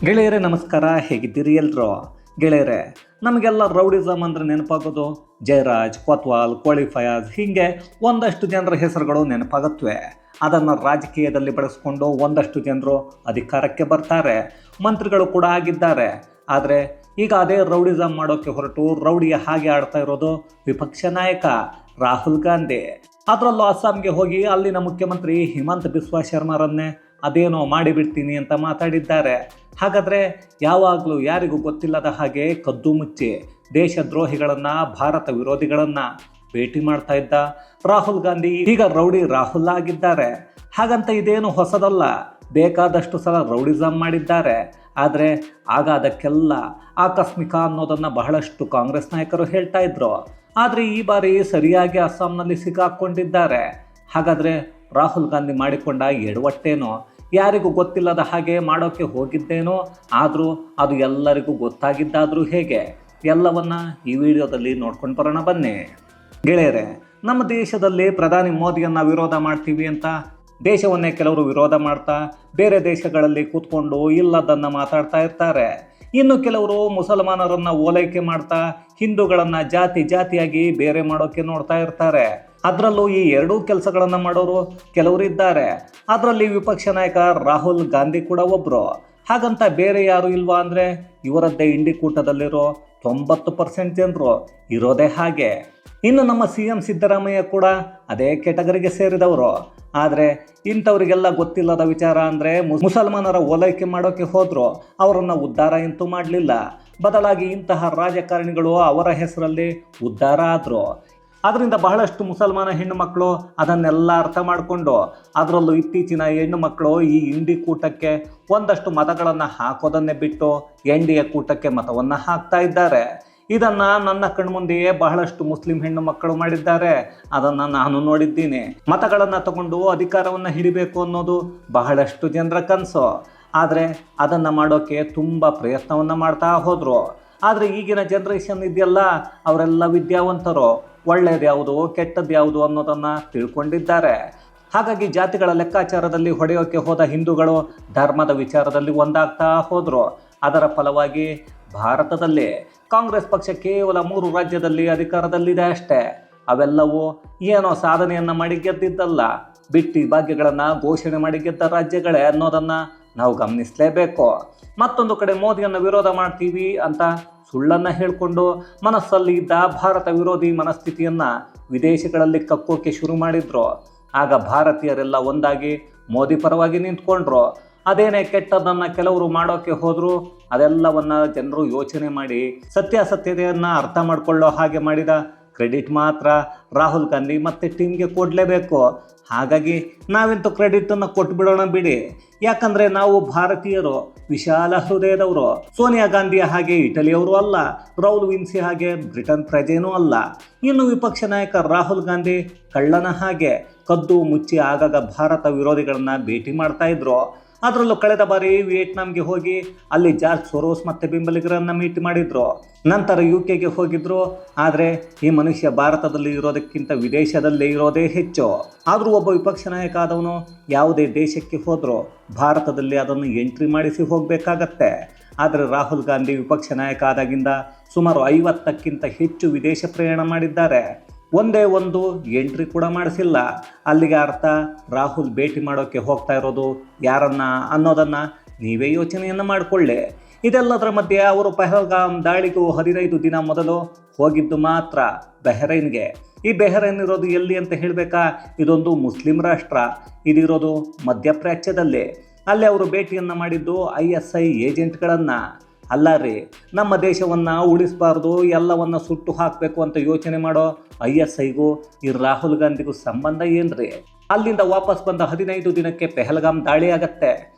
ಗೆಳೆಯರೇ ನಮಸ್ಕಾರ, ಹೇಗಿದ್ದೀರಿ ಎಲ್ಲರೂ? ಗೆಳೆಯರೇ, ನಮಗೆಲ್ಲ ರೌಡಿಸಮ್ ಅಂದರೆ ನೆನಪಾಗೋದು ಜಯರಾಜ್, ಕೊತ್ವಾಲ್, ಕೋಳಿ ಫಯಾಜ್, ಹೀಗೆ ಒಂದಷ್ಟು ಜನರ ಹೆಸರುಗಳು ನೆನಪಾಗುತ್ತವೆ. ಅದನ್ನು ರಾಜಕೀಯದಲ್ಲಿ ಬಳಸಿಕೊಂಡು ಒಂದಷ್ಟು ಜನರು ಅಧಿಕಾರಕ್ಕೆ ಬರ್ತಾರೆ, ಮಂತ್ರಿಗಳು ಕೂಡ ಆಗಿದ್ದಾರೆ. ಆದರೆ ಈಗ ಅದೇ ರೌಡಿಸಮ್ ಮಾಡೋಕ್ಕೆ ಹೊರಟು ರೌಡಿಯ ಹಾಗೆ ಆಡ್ತಾ ಇರೋದು ವಿಪಕ್ಷ ನಾಯಕ ರಾಹುಲ್ ಗಾಂಧಿ. ಅದರಲ್ಲೂ ಅಸ್ಸಾಂಗೆ ಹೋಗಿ ಅಲ್ಲಿನ ಮುಖ್ಯಮಂತ್ರಿ ಹಿಮಂತ ಬಿಸ್ವಾ ಶರ್ಮಾರನ್ನೇ ಅದೇನೋ ಮಾಡಿಬಿಡ್ತೀನಿ ಅಂತ ಮಾತಾಡಿದ್ದಾರೆ. ಹಾಗಾದರೆ ಯಾವಾಗಲೂ ಯಾರಿಗೂ ಗೊತ್ತಿಲ್ಲದ ಹಾಗೆ ಕದ್ದು ಮುಚ್ಚಿ ದೇಶದ್ರೋಹಿಗಳನ್ನು, ಭಾರತ ವಿರೋಧಿಗಳನ್ನು ಭೇಟಿ ಮಾಡ್ತಾ ಇದ್ದ ರಾಹುಲ್ ಗಾಂಧಿ ಈಗ ರೌಡಿ ರಾಹುಲ್ ಆಗಿದ್ದಾರೆ. ಹಾಗಂತ ಇದೇನು ಹೊಸದಲ್ಲ, ಬೇಕಾದಷ್ಟು ಸಲ ರೌಡಿಸಮ್ ಮಾಡಿದ್ದಾರೆ. ಆದರೆ ಆಗ ಅದಕ್ಕೆಲ್ಲ ಆಕಸ್ಮಿಕ ಅನ್ನೋದನ್ನು ಬಹಳಷ್ಟು ಕಾಂಗ್ರೆಸ್ ನಾಯಕರು ಹೇಳ್ತಾ ಇದ್ರು. ಆದರೆ ಈ ಬಾರಿ ಸರಿಯಾಗಿ ಅಸ್ಸಾಂನಲ್ಲಿ ಸಿಕ್ಕಾಕೊಂಡಿದ್ದಾರೆ. ಹಾಗಾದರೆ ರಾಹುಲ್ ಗಾಂಧಿ ಮಾಡಿಕೊಂಡ ಎಡವಟ್ಟೇನೋ, ಯಾರಿಗೂ ಗೊತ್ತಿಲ್ಲದ ಹಾಗೆ ಮಾಡೋಕ್ಕೆ ಹೋಗಿದ್ದೇನೋ, ಆದರೂ ಅದು ಎಲ್ಲರಿಗೂ ಗೊತ್ತಾಗಿದ್ದಾದರೂ ಹೇಗೆ, ಎಲ್ಲವನ್ನ ಈ ವಿಡಿಯೋದಲ್ಲಿ ನೋಡ್ಕೊಂಡು ಬರೋಣ ಬನ್ನಿ. ಗೆಳೆಯರೇ, ನಮ್ಮ ದೇಶದಲ್ಲಿ ಪ್ರಧಾನಿ ಮೋದಿಯನ್ನು ವಿರೋಧ ಮಾಡ್ತೀವಿ ಅಂತ ದೇಶವನ್ನೇ ಕೆಲವರು ವಿರೋಧ ಮಾಡ್ತಾ ಬೇರೆ ದೇಶಗಳಲ್ಲಿ ಕೂತ್ಕೊಂಡು ಇಲ್ಲದನ್ನು ಮಾತಾಡ್ತಾ ಇರ್ತಾರೆ. ಇನ್ನು ಕೆಲವರು ಮುಸಲ್ಮಾನರನ್ನು ಓಲೈಕೆ ಮಾಡ್ತಾ ಹಿಂದೂಗಳನ್ನು ಜಾತಿಯಾಗಿ ಬೇರೆ ಮಾಡೋಕ್ಕೆ ನೋಡ್ತಾ ಇರ್ತಾರೆ. ಅದರಲ್ಲೂ ಈ ಎರಡೂ ಕೆಲಸಗಳನ್ನು ಮಾಡೋರು ಕೆಲವರು ಇದ್ದಾರೆ. ಅದರಲ್ಲಿ ವಿಪಕ್ಷ ನಾಯಕ ರಾಹುಲ್ ಗಾಂಧಿ ಕೂಡ ಒಬ್ಬರು. ಹಾಗಂತ ಬೇರೆ ಯಾರು ಇಲ್ವಾ ಅಂದರೆ ಇವರದ್ದೇ ಇಂಡಿಕೂಟದಲ್ಲಿರೋ 90% ಜನರು ಇರೋದೇ ಹಾಗೆ. ಇನ್ನು ನಮ್ಮ CM ಸಿದ್ದರಾಮಯ್ಯ ಕೂಡ ಅದೇ ಕೆಟಗರಿಗೆ ಸೇರಿದವರು. ಆದರೆ ಇಂಥವರಿಗೆಲ್ಲ ಗೊತ್ತಿಲ್ಲದ ವಿಚಾರ ಅಂದರೆ ಮುಸಲ್ಮಾನರ ಓಲೈಕೆ ಮಾಡೋಕ್ಕೆ ಹೋದ್ರು, ಅವರನ್ನು ಉದ್ಧಾರ ಅಂತೂ ಮಾಡಲಿಲ್ಲ. ಬದಲಾಗಿ ಇಂತಹ ರಾಜಕಾರಣಿಗಳು ಅವರ ಹೆಸರಲ್ಲಿ ಉದ್ಧಾರ ಆದರು. ಅದರಿಂದ ಬಹಳಷ್ಟು ಮುಸಲ್ಮಾನ ಹೆಣ್ಣು ಮಕ್ಕಳು ಅದನ್ನೆಲ್ಲ ಅರ್ಥ ಮಾಡಿಕೊಂಡು, ಅದರಲ್ಲೂ ಇತ್ತೀಚಿನ ಹೆಣ್ಣು ಮಕ್ಕಳು ಈ ಇಂಡಿ ಕೂಟಕ್ಕೆ ಒಂದಷ್ಟು ಮತಗಳನ್ನು ಹಾಕೋದನ್ನೇ ಬಿಟ್ಟು NDA ಕೂಟಕ್ಕೆ ಮತವನ್ನು ಹಾಕ್ತಾ ಇದ್ದಾರೆ. ಇದನ್ನು ನನ್ನ ಕಣ್ಮುಂದೆಯೇ ಬಹಳಷ್ಟು ಮುಸ್ಲಿಂ ಹೆಣ್ಣು ಮಕ್ಕಳು ಮಾಡಿದ್ದಾರೆ. ಅದನ್ನು ನಾನು ನೋಡಿದ್ದೀನಿ. ಮತಗಳನ್ನು ತಗೊಂಡು ಅಧಿಕಾರವನ್ನು ಹಿಡಿಬೇಕು ಅನ್ನೋದು ಬಹಳಷ್ಟು ಜನರ ಕನಸು. ಆದರೆ ಅದನ್ನು ಮಾಡೋಕ್ಕೆ ತುಂಬ ಪ್ರಯತ್ನವನ್ನು ಮಾಡ್ತಾ ಹೋದರು. ಆದರೆ ಈಗಿನ ಜನ್ರೇಷನ್ ಇದೆಯಲ್ಲ, ಅವರೆಲ್ಲ ವಿದ್ಯಾವಂತರು. ಒಳ್ಳೆಯದು ಯಾವುದು, ಕೆಟ್ಟದ್ದು ಯಾವುದು ಅನ್ನೋದನ್ನು ತಿಳ್ಕೊಂಡಿದ್ದಾರೆ. ಹಾಗಾಗಿ ಜಾತಿಗಳ ಲೆಕ್ಕಾಚಾರದಲ್ಲಿ ಹೊಡೆಯೋಕ್ಕೆ ಹೋದ ಹಿಂದೂಗಳು ಧರ್ಮದ ವಿಚಾರದಲ್ಲಿ ಒಂದಾಗ್ತಾ ಹೋದರು. ಅದರ ಫಲವಾಗಿ ಭಾರತದಲ್ಲಿ ಕಾಂಗ್ರೆಸ್ ಪಕ್ಷ ಕೇವಲ 3 ರಾಜ್ಯದಲ್ಲಿ ಅಧಿಕಾರದಲ್ಲಿದೆ ಅಷ್ಟೇ. ಅವೆಲ್ಲವೂ ಏನೋ ಸಾಧನೆಯನ್ನು ಮಾಡಿ ಗೆದ್ದಿದ್ದಲ್ಲ, ಬಿಟ್ಟಿ ಭಾಗ್ಯಗಳನ್ನು ಘೋಷಣೆ ಮಾಡಿ ಗೆದ್ದ ರಾಜ್ಯಗಳೇ ಅನ್ನೋದನ್ನು ನಾವು ಗಮನಿಸಲೇಬೇಕು. ಮತ್ತೊಂದು ಕಡೆ ಮೋದಿಯನ್ನು ವಿರೋಧ ಮಾಡ್ತೀವಿ ಅಂತ ಸುಳ್ಳನ್ನು ಹೇಳಿಕೊಂಡು ಮನಸ್ಸಲ್ಲಿ ಇದ್ದ ಭಾರತ ವಿರೋಧಿ ಮನಸ್ಥಿತಿಯನ್ನು ವಿದೇಶಗಳಲ್ಲಿ ಕಕ್ಕೋಕೆ ಶುರು ಮಾಡಿದ್ರು. ಆಗ ಭಾರತೀಯರೆಲ್ಲ ಒಂದಾಗಿ ಮೋದಿ ಪರವಾಗಿ ನಿಂತ್ಕೊಂಡ್ರು. ಅದೇನೇ ಕೆಟ್ಟದನ್ನು ಕೆಲವರು ಮಾಡೋಕ್ಕೆ ಹೋದರು, ಅದೆಲ್ಲವನ್ನು ಜನರು ಯೋಚನೆ ಮಾಡಿ ಸತ್ಯಾಸತ್ಯತೆಯನ್ನು ಅರ್ಥ ಮಾಡಿಕೊಳ್ಳೋ ಹಾಗೆ ಮಾಡಿದ ಕ್ರೆಡಿಟ್ ಮಾತ್ರ ರಾಹುಲ್ ಗಾಂಧಿ ಮತ್ತು ಟೀಮ್ಗೆ ಕೊಡಲೇಬೇಕು. ಹಾಗಾಗಿ ನಾವಿಂತೂ ಕ್ರೆಡಿಟನ್ನು ಕೊಟ್ಬಿಡೋಣ ಬಿಡಿ. ಯಾಕಂದರೆ ನಾವು ಭಾರತೀಯರು ವಿಶಾಲ ಹೃದಯದವರು. ಸೋನಿಯಾ ಗಾಂಧಿಯ ಹಾಗೆ ಇಟಲಿಯವರು ಅಲ್ಲ, ರೌಲ್ ವಿನ್ಸಿ ಹಾಗೆ ಬ್ರಿಟನ್ ಪ್ರಜೆನೂ ಅಲ್ಲ. ಇನ್ನು ವಿಪಕ್ಷ ನಾಯಕ ರಾಹುಲ್ ಗಾಂಧಿ ಕಳ್ಳನ ಹಾಗೆ ಕದ್ದು ಮುಚ್ಚಿ ಆಗಾಗ ಭಾರತ ವಿರೋಧಿಗಳನ್ನು ಭೇಟಿ ಮಾಡ್ತಾ ಇದ್ರು. ಅದರಲ್ಲೂ ಕಳೆದ ಬಾರಿ ವಿಯೆಟ್ನಾಂಗೆ ಹೋಗಿ ಅಲ್ಲಿ ಜಾರ್ಜ್ ಸೊರೋಸ್ ಮತ್ತು ಬೆಂಬಲಿಗರನ್ನು ಮೀಟ್ ಮಾಡಿದ್ರು. ನಂತರ UK ಹೋಗಿದ್ರು. ಆದರೆ ಈ ಮನುಷ್ಯ ಭಾರತದಲ್ಲಿ ಇರೋದಕ್ಕಿಂತ ವಿದೇಶದಲ್ಲೇ ಇರೋದೇ ಹೆಚ್ಚು. ಆದರೂ ಒಬ್ಬ ವಿಪಕ್ಷ ನಾಯಕ ಆದವನು ಯಾವುದೇ ದೇಶಕ್ಕೆ ಹೋದರೂ ಭಾರತದಲ್ಲಿ ಅದನ್ನು ಎಂಟ್ರಿ ಮಾಡಿಸಿ ಹೋಗಬೇಕಾಗತ್ತೆ. ಆದರೆ ರಾಹುಲ್ ಗಾಂಧಿ ವಿಪಕ್ಷ ನಾಯಕ ಆದಾಗಿಂದ ಸುಮಾರು 50ಕ್ಕಿಂತ ಹೆಚ್ಚು ವಿದೇಶ ಪ್ರಯಾಣ ಮಾಡಿದ್ದಾರೆ. ಒಂದೇ ಒಂದು ಎಂಟ್ರಿ ಕೂಡ ಮಾಡಿಸಿಲ್ಲ. ಅಲ್ಲಿಗೆ ಅರ್ಥ ರಾಹುಲ್ ಭೇಟಿ ಮಾಡೋಕ್ಕೆ ಹೋಗ್ತಾ ಇರೋದು ಯಾರನ್ನ ಅನ್ನೋದನ್ನು ನೀವೇ ಯೋಚನೆಯನ್ನು ಮಾಡಿಕೊಳ್ಳಿ. ಇದೆಲ್ಲದರ ಮಧ್ಯೆ ಅವರು ಪಹಲ್ಗಾಮ್ ದಾಳಿಗೂ 15 ದಿನ ಮೊದಲು ಹೋಗಿದ್ದು ಮಾತ್ರ ಬಹ್ರೈನ್ಗೆ. ಈ ಬಹ್ರೈನ್ ಇರೋದು ಎಲ್ಲಿ ಅಂತ ಹೇಳಬೇಕಾ? ಇದೊಂದು ಮುಸ್ಲಿಂ ರಾಷ್ಟ್ರ. ಇದಿರೋದು ಮಧ್ಯಪ್ರಾಚ್ಯದಲ್ಲಿ. ಅಲ್ಲಿ ಅವರು ಭೇಟಿಯನ್ನು ಮಾಡಿದ್ದು ISI ಏಜೆಂಟ್ಗಳನ್ನು. ಅಲ್ಲ ರೀ, ನಮ್ಮ ದೇಶವನ್ನು ಉಳಿಸಬಾರ್ದು, ಎಲ್ಲವನ್ನು ಸುಟ್ಟು ಹಾಕಬೇಕು ಅಂತ ಯೋಚನೆ ಮಾಡೋ ISIಗೂ ಈ ರಾಹುಲ್ ಗಾಂಧಿಗೂ ಸಂಬಂಧ ಏನ್ರಿ? ಅಲ್ಲಿಂದ ವಾಪಸ್ ಬಂದ 15 ದಿನಕ್ಕೆ ಪೆಹಲ್ಗಾಮ್ ದಾಳಿ ಆಗತ್ತೆ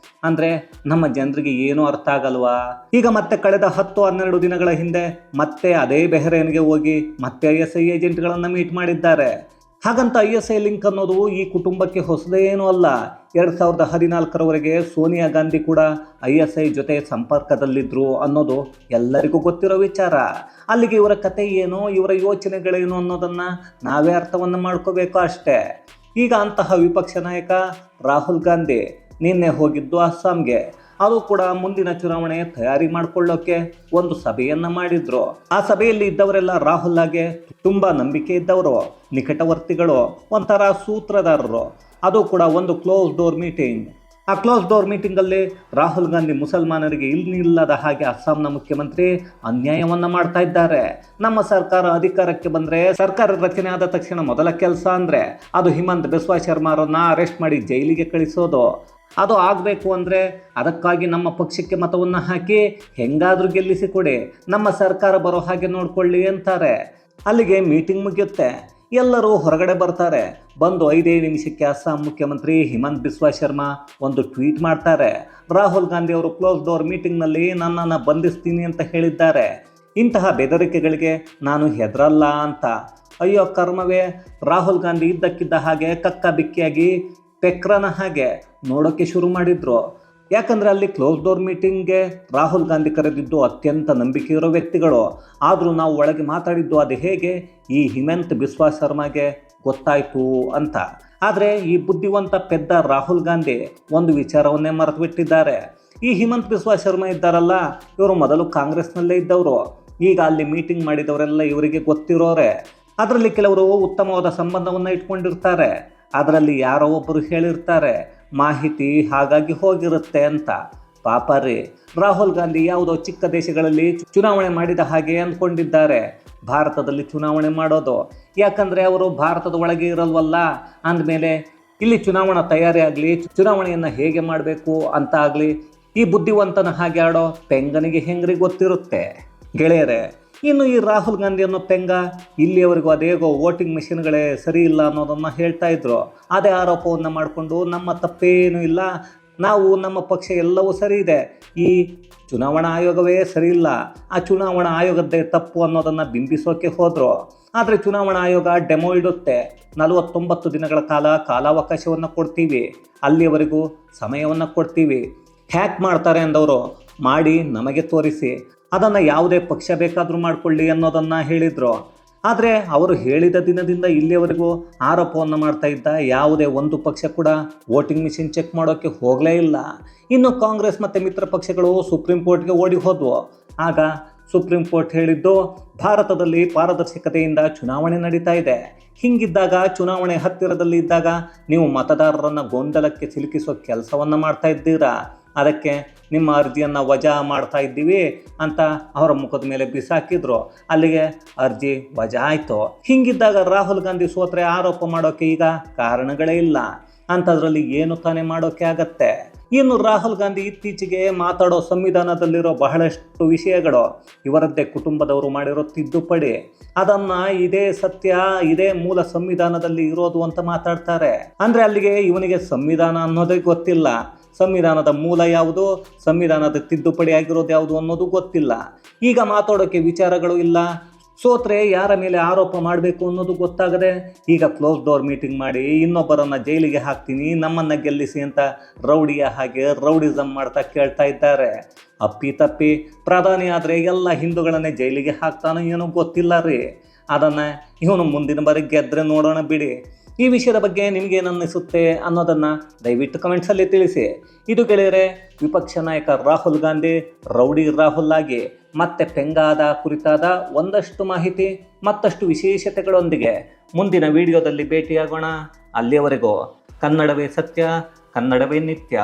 ಅಂದರೆ ನಮ್ಮ ಜನರಿಗೆ ಏನೂ ಅರ್ಥ ಆಗಲ್ವಾ? ಈಗ ಮತ್ತೆ ಕಳೆದ 10-12 ದಿನಗಳ ಹಿಂದೆ ಮತ್ತೆ ಅದೇ ಬಹ್ರೈನ್ಗೆ ಹೋಗಿ ಮತ್ತೆ ISI ಏಜೆಂಟ್ಗಳನ್ನು ಮೀಟ್ ಮಾಡಿದ್ದಾರೆ. ಹಾಗಂತ ISI ಲಿಂಕ್ ಅನ್ನೋದು ಈ ಕುಟುಂಬಕ್ಕೆ ಹೊಸದೇನೂ ಅಲ್ಲ. 2014ರವರೆಗೆ ಸೋನಿಯಾ ಗಾಂಧಿ ಕೂಡ ISI ಜೊತೆ ಸಂಪರ್ಕದಲ್ಲಿದ್ದರು ಅನ್ನೋದು ಎಲ್ಲರಿಗೂ ಗೊತ್ತಿರೋ ವಿಚಾರ. ಅಲ್ಲಿಗೆ ಇವರ ಕತೆ ಏನು, ಇವರ ಯೋಚನೆಗಳೇನು ಅನ್ನೋದನ್ನು ನಾವೇ ಅರ್ಥವನ್ನು ಮಾಡ್ಕೋಬೇಕು ಅಷ್ಟೇ. ಈಗ ಅಂತಹ ವಿಪಕ್ಷ ನಾಯಕ ರಾಹುಲ್ ಗಾಂಧಿ ನಿನ್ನೆ ಹೋಗಿದ್ದು ಅಸ್ಸಾಂಗೆ. ಅದು ಕೂಡ ಮುಂದಿನ ಚುನಾವಣೆ ತಯಾರಿ ಮಾಡಿಕೊಳ್ಳೋಕೆ ಒಂದು ಸಭೆಯನ್ನ ಮಾಡಿದ್ರು. ಆ ಸಭೆಯಲ್ಲಿ ಇದ್ದವರೆಲ್ಲ ರಾಹುಲ್ಗೆ ತುಂಬಾ ನಂಬಿಕೆ ಇದ್ದವರು, ನಿಕಟವರ್ತಿಗಳು, ಒಂಥರ ಸೂತ್ರಧಾರರು. ಅದು ಕೂಡ ಒಂದು ಕ್ಲೋಸ್ ಡೋರ್ ಮೀಟಿಂಗ್. ಆ ಕ್ಲೋಸ್ ಡೋರ್ ಮೀಟಿಂಗಲ್ಲಿ ರಾಹುಲ್ ಗಾಂಧಿ ಮುಸಲ್ಮಾನರಿಗೆ ಇನ್ನಿಲ್ಲದ ಹಾಗೆ ಅಸ್ಸಾಂನ ಮುಖ್ಯಮಂತ್ರಿ ಅನ್ಯಾಯವನ್ನ ಮಾಡ್ತಾ ಇದ್ದಾರೆ. ನಮ್ಮ ಸರ್ಕಾರ ಅಧಿಕಾರಕ್ಕೆ ಬಂದರೆ ಸರ್ಕಾರ ರಚನೆ ಆದ ತಕ್ಷಣ ಮೊದಲ ಕೆಲಸ ಅಂದರೆ ಅದು ಹಿಮಂತ್ ಬಿಸ್ವಾ ಶರ್ಮಾರನ್ನ ಅರೆಸ್ಟ್ ಮಾಡಿ ಜೈಲಿಗೆ ಕಳಿಸೋದು. ಅದು ಆಗಬೇಕು ಅಂದರೆ ಅದಕ್ಕಾಗಿ ನಮ್ಮ ಪಕ್ಷಕ್ಕೆ ಮತವನ್ನು ಹಾಕಿ ಹೆಂಗಾದರೂ ಗೆಲ್ಲಿಸಿಕೊಡಿ, ನಮ್ಮ ಸರ್ಕಾರ ಬರೋ ಹಾಗೆ ನೋಡ್ಕೊಳ್ಳಿ ಅಂತಾರೆ. ಅಲ್ಲಿಗೆ ಮೀಟಿಂಗ್ ಮುಗಿಯುತ್ತೆ. ಎಲ್ಲರೂ ಹೊರಗಡೆ ಬರ್ತಾರೆ. ಬಂದು 5 ನಿಮಿಷಕ್ಕೆ ಅಸ್ಸಾಂ ಮುಖ್ಯಮಂತ್ರಿ ಹಿಮಂತ್ ಬಿಸ್ವಾ ಶರ್ಮಾ ಒಂದು ಟ್ವೀಟ್ ಮಾಡ್ತಾರೆ. ರಾಹುಲ್ ಗಾಂಧಿ ಅವರು ಕ್ಲೋಸ್ ಡೋರ್ ಮೀಟಿಂಗ್ನಲ್ಲಿ ನನ್ನನ್ನು ಬಂಧಿಸ್ತೀನಿ ಅಂತ ಹೇಳಿದ್ದಾರೆ. ಇಂತಹ ಬೆದರಿಕೆಗಳಿಗೆ ನಾನು ಹೆದರಲ್ಲ ಅಂತ. ಅಯ್ಯೋ ಕರ್ಮವೇ, ರಾಹುಲ್ ಗಾಂಧಿ ಇದ್ದಕ್ಕಿದ್ದ ಹಾಗೆ ಕಕ್ಕ ಬಿಕ್ಕಿಯಾಗಿ ಪೆಕ್ರನ ಹಾಗೆ ನೋಡೋಕ್ಕೆ ಶುರು ಮಾಡಿದ್ರು. ಯಾಕಂದರೆ ಅಲ್ಲಿ ಕ್ಲೋಸ್ ಡೋರ್ ಮೀಟಿಂಗ್ಗೆ ರಾಹುಲ್ ಗಾಂಧಿ ಕರೆದಿದ್ದು ಅತ್ಯಂತ ನಂಬಿಕೆ ಇರೋ ವ್ಯಕ್ತಿಗಳು. ಆದರೂ ನಾವು ಒಳಗೆ ಮಾತಾಡಿದ್ದು ಅದು ಹೇಗೆ ಈ ಹಿಮಂತ್ ಬಿಸ್ವಾ ಶರ್ಮಾಗೆ ಗೊತ್ತಾಯಿತು ಅಂತ. ಆದರೆ ಈ ಬುದ್ಧಿವಂತ ಪೆದ್ದ ರಾಹುಲ್ ಗಾಂಧಿ ಒಂದು ವಿಚಾರವನ್ನೇ ಮರೆತು ಬಿಟ್ಟಿದ್ದಾರೆ. ಈ ಹಿಮಂತ್ ಬಿಸ್ವಾ ಶರ್ಮಾ ಇದ್ದಾರಲ್ಲ, ಇವರು ಮೊದಲು ಕಾಂಗ್ರೆಸ್ನಲ್ಲೇ ಇದ್ದವರು. ಈಗ ಅಲ್ಲಿ ಮೀಟಿಂಗ್ ಮಾಡಿದವರೆಲ್ಲ ಇವರಿಗೆ ಗೊತ್ತಿರೋರೆ. ಅದರಲ್ಲಿ ಕೆಲವರು ಉತ್ತಮವಾದ ಸಂಬಂಧವನ್ನು ಇಟ್ಕೊಂಡಿರ್ತಾರೆ. ಅದರಲ್ಲಿ ಯಾರೋ ಒಬ್ಬರು ಹೇಳಿರ್ತಾರೆ ಮಾಹಿತಿ ಹಾಗಾಗಿ ಹೋಗಿರುತ್ತೆ ಅಂತ. ಪಾಪ ರೀ, ರಾಹುಲ್ ಗಾಂಧಿ ಯಾವುದೋ ಚಿಕ್ಕ ದೇಶಗಳಲ್ಲಿ ಚುನಾವಣೆ ಮಾಡಿದ ಹಾಗೆ ಅಂದ್ಕೊಂಡಿದ್ದಾರೆ ಭಾರತದಲ್ಲಿ ಚುನಾವಣೆ ಮಾಡೋದು. ಯಾಕಂದರೆ ಅವರು ಭಾರತದ ಒಳಗೆ ಇರಲ್ವಲ್ಲ. ಅಂದಮೇಲೆ ಇಲ್ಲಿ ಚುನಾವಣಾ ತಯಾರಿ ಆಗಲಿ, ಚುನಾವಣೆಯನ್ನು ಹೇಗೆ ಮಾಡಬೇಕು ಅಂತ ಆಗಲಿ ಈ ಬುದ್ಧಿವಂತನ ಹಾಗೆ ಆಡೋ ಪೆಂಗನಿಗೆ ಹೆಂಗ್ರಿ ಗೊತ್ತಿರುತ್ತೆ ಗೆಳೆಯರೆ. ಇನ್ನು ಈ ರಾಹುಲ್ ಗಾಂಧಿ ಅನ್ನೋ ಪೆಂಗ ಇಲ್ಲಿಯವರೆಗೂ ಅದೇಗೋ ವೋಟಿಂಗ್ ಮಿಷಿನ್ಗಳೇ ಸರಿ ಇಲ್ಲ ಅನ್ನೋದನ್ನು ಹೇಳ್ತಾ ಇದ್ರು. ಅದೇ ಆರೋಪವನ್ನು ಮಾಡಿಕೊಂಡು ನಮ್ಮ ತಪ್ಪೇನೂ ಇಲ್ಲ, ನಾವು ನಮ್ಮ ಪಕ್ಷ ಎಲ್ಲವೂ ಸರಿ ಇದೆ, ಈ ಚುನಾವಣಾ ಆಯೋಗವೇ ಸರಿ ಇಲ್ಲ, ಆ ಚುನಾವಣಾ ಆಯೋಗದ್ದೇ ತಪ್ಪು ಅನ್ನೋದನ್ನು ಬಿಂಬಿಸೋಕೆ ಹೋದರು. ಆದರೆ ಚುನಾವಣಾ ಆಯೋಗ ಡೆಮೋ ಇಡುತ್ತೆ. 49 ದಿನಗಳ ಕಾಲಾವಕಾಶವನ್ನು ಕೊಡ್ತೀವಿ, ಅಲ್ಲಿಯವರೆಗೂ ಸಮಯವನ್ನು ಕೊಡ್ತೀವಿ. ಹ್ಯಾಕ್ ಮಾಡ್ತಾರೆ ಅಂದವರು ಮಾಡಿ ನಮಗೆ ತೋರಿಸಿ, ಅದನ್ನು ಯಾವುದೇ ಪಕ್ಷ ಬೇಕಾದರೂ ಮಾಡಿಕೊಳ್ಳಿ ಅನ್ನೋದನ್ನು ಹೇಳಿದರು. ಆದರೆ ಅವರು ಹೇಳಿದ ದಿನದಿಂದ ಇಲ್ಲಿಯವರೆಗೂ ಆರೋಪವನ್ನು ಮಾಡ್ತಾ ಇದ್ದ ಯಾವುದೇ ಒಂದು ಪಕ್ಷ ಕೂಡ ವೋಟಿಂಗ್ ಮಿಷಿನ್ ಚೆಕ್ ಮಾಡೋಕ್ಕೆ ಹೋಗಲೇ ಇಲ್ಲ. ಇನ್ನು ಕಾಂಗ್ರೆಸ್ ಮತ್ತು ಮಿತ್ರ ಪಕ್ಷಗಳು ಸುಪ್ರೀಂ ಕೋರ್ಟ್ಗೆ ಓಡಿ ಹೋದವು. ಆಗ ಸುಪ್ರೀಂ ಕೋರ್ಟ್ ಹೇಳಿದ್ದು ಭಾರತದಲ್ಲಿ ಪಾರದರ್ಶಕತೆಯಿಂದ ಚುನಾವಣೆ ನಡೀತಾ ಇದೆ. ಹೀಗಿದ್ದಾಗ ಚುನಾವಣೆ ಹತ್ತಿರದಲ್ಲಿ ಇದ್ದಾಗ ನೀವು ಮತದಾರರನ್ನು ಗೊಂದಲಕ್ಕೆ ಸಿಲುಕಿಸೋ ಕೆಲಸವನ್ನು ಮಾಡ್ತಾ ಇದ್ದೀರಾ, ಅದಕ್ಕೆ ನಿಮ್ಮ ಅರ್ಜಿಯನ್ನು ವಜಾ ಮಾಡ್ತಾ ಇದ್ದೀವಿ ಅಂತ ಅವರ ಮುಖದ ಮೇಲೆ ಬಿಸಾಕಿದ್ರು. ಅಲ್ಲಿಗೆ ಅರ್ಜಿ ವಜಾ ಆಯಿತು. ಹೀಗಿದ್ದಾಗ ರಾಹುಲ್ ಗಾಂಧಿ ಸೋತ್ರೆ ಆರೋಪ ಮಾಡೋಕ್ಕೆ ಈಗ ಕಾರಣಗಳೇ ಇಲ್ಲ. ಅಂಥದ್ರಲ್ಲಿ ಏನು ತಾನೇ ಮಾಡೋಕ್ಕೆ ಆಗತ್ತೆ. ಇನ್ನು ರಾಹುಲ್ ಗಾಂಧಿ ಇತ್ತೀಚೆಗೆ ಮಾತಾಡೋ ಸಂವಿಧಾನದಲ್ಲಿರೋ ಬಹಳಷ್ಟು ವಿಷಯಗಳು ಇವರದ್ದೇ ಕುಟುಂಬದವರು ಮಾಡಿರೋ ತಿದ್ದುಪಡಿ, ಅದನ್ನು ಇದೇ ಸತ್ಯ, ಇದೇ ಮೂಲ ಸಂವಿಧಾನದಲ್ಲಿ ಇರೋದು ಅಂತ ಮಾತಾಡ್ತಾರೆ. ಅಂದರೆ ಅಲ್ಲಿಗೆ ಇವನಿಗೆ ಸಂವಿಧಾನ ಅನ್ನೋದೇ ಗೊತ್ತಿಲ್ಲ, ಸಂವಿಧಾನದ ಮೂಲ ಯಾವುದು, ಸಂವಿಧಾನದ ತಿದ್ದುಪಡಿ ಆಗಿರೋದು ಯಾವುದು ಅನ್ನೋದು ಗೊತ್ತಿಲ್ಲ. ಈಗ ಮಾತಾಡೋಕ್ಕೆ ವಿಚಾರಗಳು ಇಲ್ಲ. ಸೋತ್ರೆ ಯಾರ ಮೇಲೆ ಆರೋಪ ಮಾಡಬೇಕು ಅನ್ನೋದು ಗೊತ್ತಾಗದೆ ಈಗ ಕ್ಲೋಸ್ ಡೋರ್ ಮೀಟಿಂಗ್ ಮಾಡಿ ಇನ್ನೊಬ್ಬರನ್ನು ಜೈಲಿಗೆ ಹಾಕ್ತೀನಿ, ನಮ್ಮನ್ನು ಗೆಲ್ಲಿಸಿ ಅಂತ ರೌಡಿಯ ಹಾಗೆ ರೌಡಿಸಮ್ ಮಾಡ್ತಾ ಕೇಳ್ತಾ ಇದ್ದಾರೆ. ಅಪ್ಪಿ ತಪ್ಪಿ ಪ್ರಧಾನಿ ಆದರೆ ಎಲ್ಲ ಹಿಂದೂಗಳನ್ನೇ ಜೈಲಿಗೆ ಹಾಕ್ತಾನೋ ಏನೋ ಗೊತ್ತಿಲ್ಲ ರೀ. ಅದನ್ನು ಇವನು ಮುಂದಿನ ಬಾರಿ ಗೆದ್ದರೆ ನೋಡೋಣ ಬಿಡಿ. ಈ ವಿಷಯದ ಬಗ್ಗೆ ನಿಮಗೇನನ್ನಿಸುತ್ತೆ ಅನ್ನೋದನ್ನು ದಯವಿಟ್ಟು ಕಮೆಂಟ್ಸಲ್ಲಿ ತಿಳಿಸಿ. ಇದು ಗೆಳೆಯರೆ, ವಿಪಕ್ಷ ನಾಯಕ ರಾಹುಲ್ ಗಾಂಧಿ ರೌಡಿ ರಾಹುಲ್ ಆಗಿ ಮತ್ತೆ ಪೆಂಗಾದ ಕುರಿತಾದ ಒಂದಷ್ಟು ಮಾಹಿತಿ ಮತ್ತಷ್ಟು ವಿಶೇಷತೆಗಳೊಂದಿಗೆ ಮುಂದಿನ ವಿಡಿಯೋದಲ್ಲಿ ಭೇಟಿಯಾಗೋಣ. ಅಲ್ಲಿಯವರೆಗೂ ಕನ್ನಡವೇ ಸತ್ಯ, ಕನ್ನಡವೇ ನಿತ್ಯ.